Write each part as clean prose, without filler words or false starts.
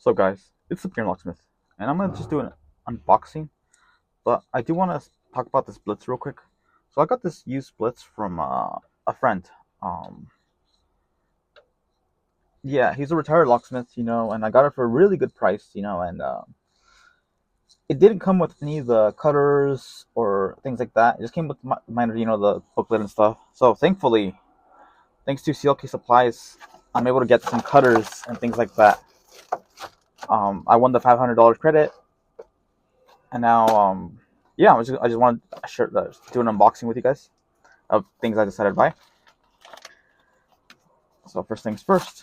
So guys, it's the Locksmith, and I'm gonna just do an unboxing. But I do want to talk about this Blitz real quick. So I got this used Blitz from a friend. Um, yeah, he's a retired locksmith, and I got it for a really good price, and it didn't come with any of the cutters or things like that. It just came with minor, the booklet and stuff. So thankfully, thanks to CLK Supplies, I'm able to get some cutters and things like that. I won the $500 credit. And now, yeah, I just wanted to do an unboxing with you guys of things I decided to buy. So first things first.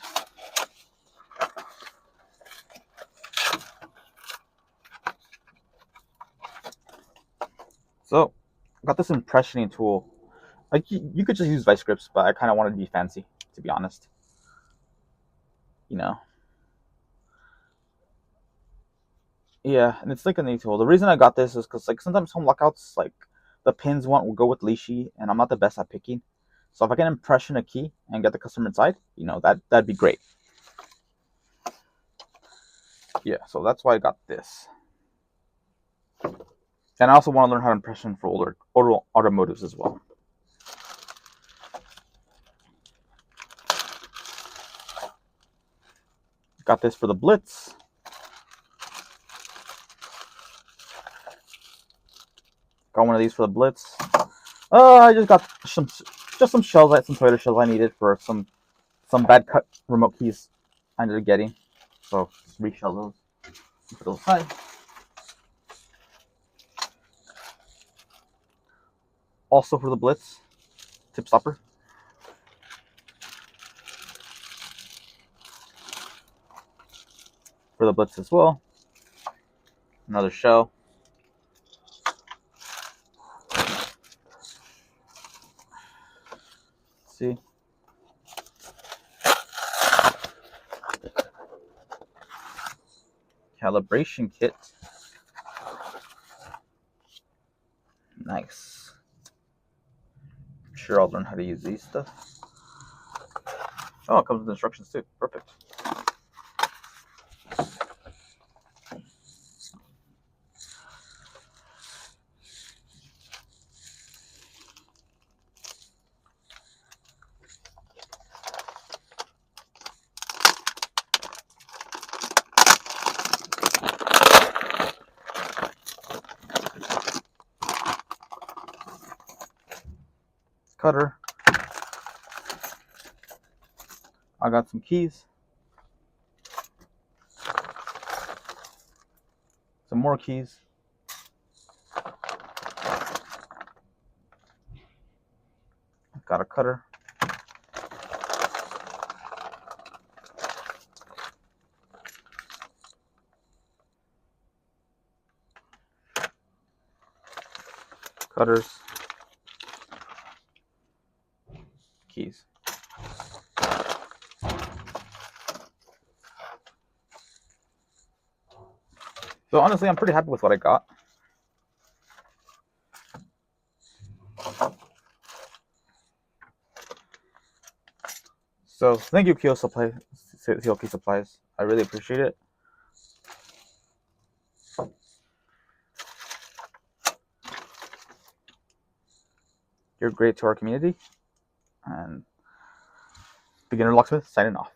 So I got this impressioning tool. Like you could just use vice grips, but I kind of wanted to be fancy, to be honest. Yeah, and it's like a neat tool. The reason I got this is because like sometimes home lockouts, like the pins won't go with leashy, and I'm not the best at picking. So if I can impression a key and get the customer inside, that'd be great. Yeah, so that's why I got this. And I also want to learn how to impression for older automotives as well. Got this for the Blitz. Got one of these for the Blitz. I just got some shells, some Toyota shells I needed for some bad cut remote keys I ended up getting. So just reshell those. Put those aside. Also for the Blitz, tip stopper. For the Blitz as well. Another shell. Let's see. Calibration kit. Nice. I'm sure I'll learn how to use these stuff. Oh, it comes with instructions too. Perfect. Cutter. I got some keys. Some more keys. Got a cutter. Cutters. Keys. So honestly, I'm pretty happy with what I got. So thank you, CLK Supplies. I really appreciate it. You're great to our community. And Beginner Locksmith signing off.